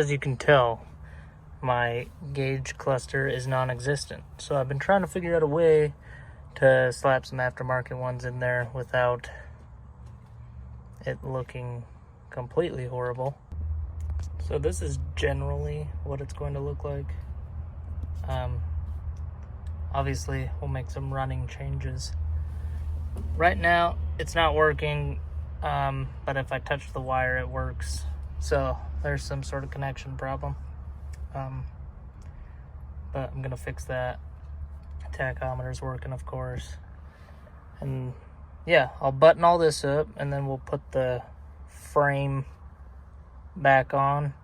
as you can tell, my gauge cluster is non-existent. So I've been trying to figure out a way to slap some aftermarket ones in there without it looking completely horrible. So this is generally what it's going to look like. Obviously, we'll make some running changes. Right now, it's not working, but if I touch the wire, it works. So there's some sort of connection problem. But I'm gonna fix that. Tachometer's working, of course. And yeah, I'll button all this up, and then we'll put the frame back on,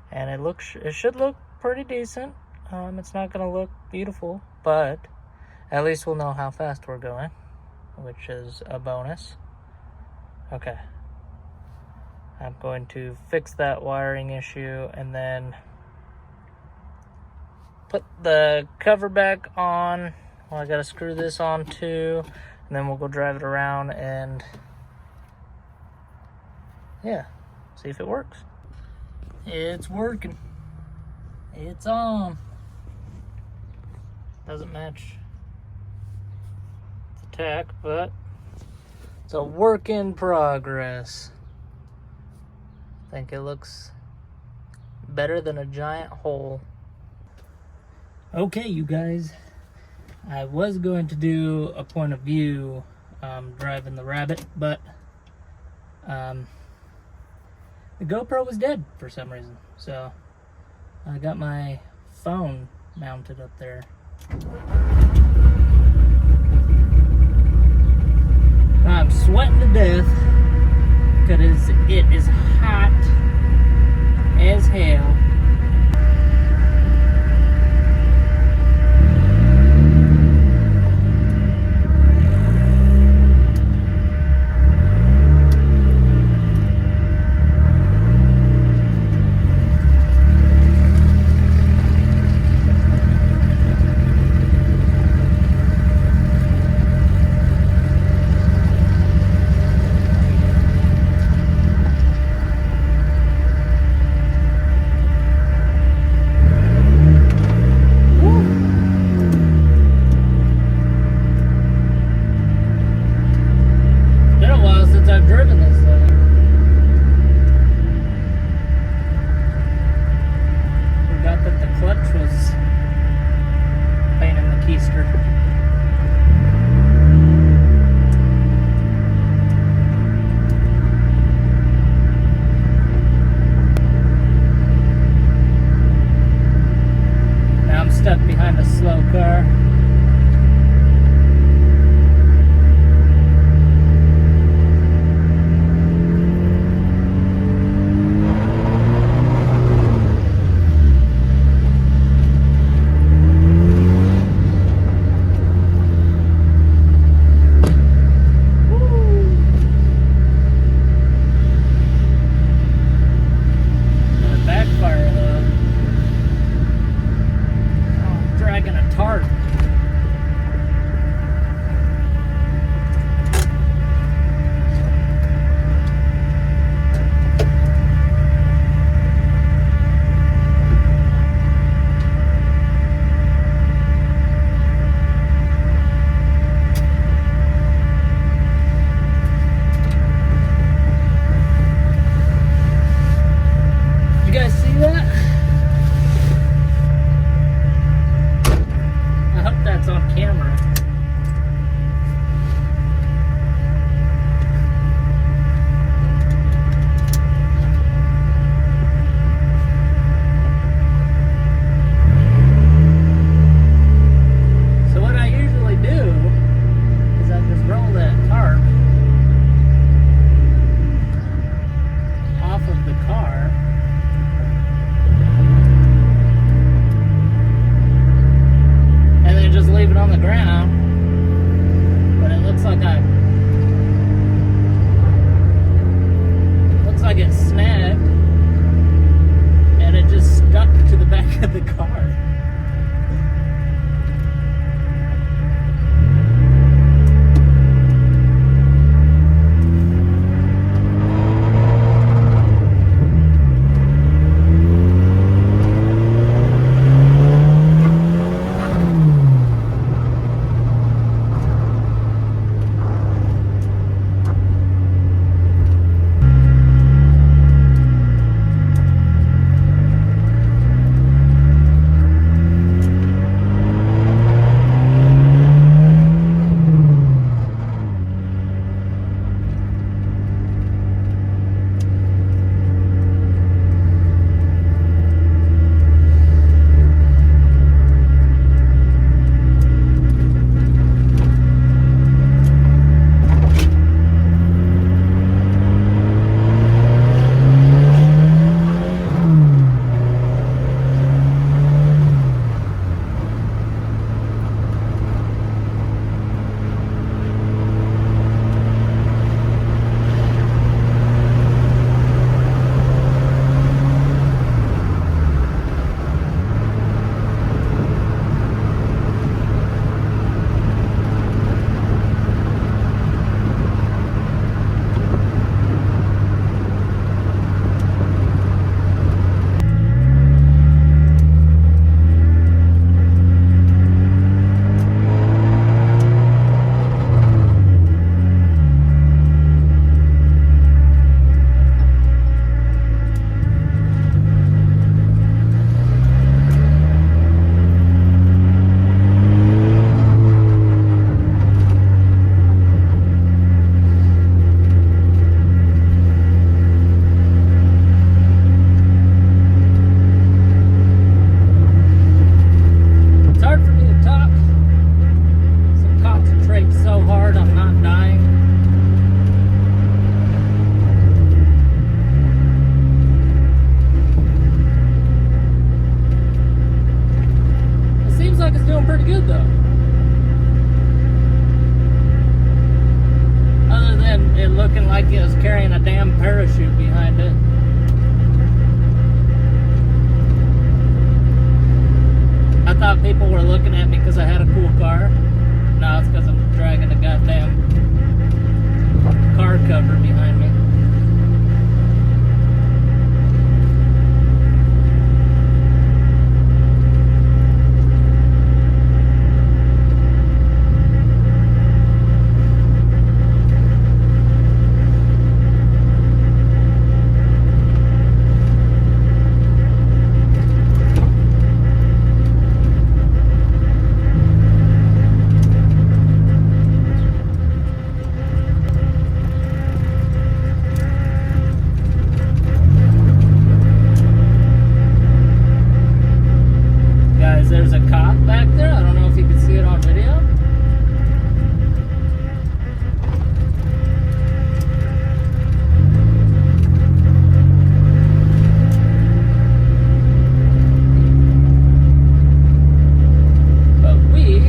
and it should look pretty decent. It's not gonna look beautiful, but at least we'll know how fast we're going, which is a bonus. Okay, I'm going to fix that wiring issue and then put the cover back on. Well, I gotta screw this on too, and then we'll go drive it around and yeah, see if it works. It's working. It's on. Doesn't match the tach, but it's a work in progress. I think it looks better than a giant hole. Okay, you guys. I was going to do a point of view driving the Rabbit, but the GoPro was dead for some reason. So I got my phone mounted up there. I'm sweating to death because it is hot as hell. Stuck behind a slow car. doing pretty good though. Other than it looking like it was carrying a damn parachute behind it. I thought people were looking at me because I had a cool car. No, it's because I'm dragging a goddamn car cover behind me. There's a cop back there. I don't know if you can see it on video. But we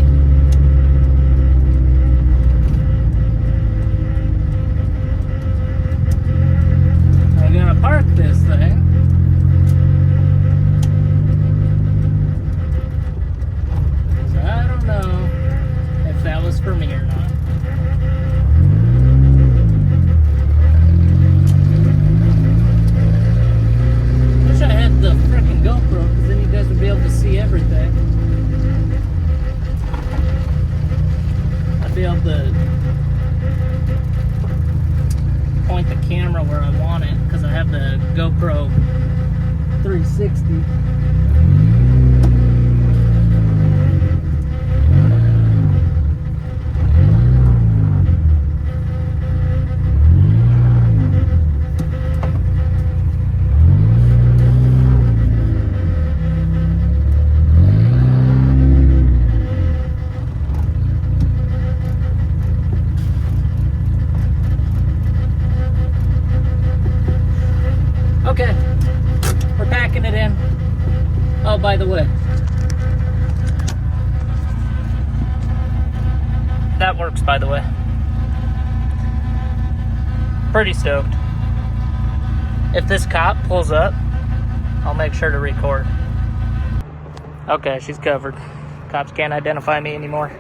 are gonna park this thing. For me or not. Wish I had the freaking GoPro, because then you guys would be able to see everything. I'd be able to point the camera where I want it, because I have the GoPro 360. Okay, we're packing it in. Oh, by the way, that works, by the way. Pretty stoked. If this cop pulls up, I'll make sure to record. Okay, she's covered. Cops can't identify me anymore.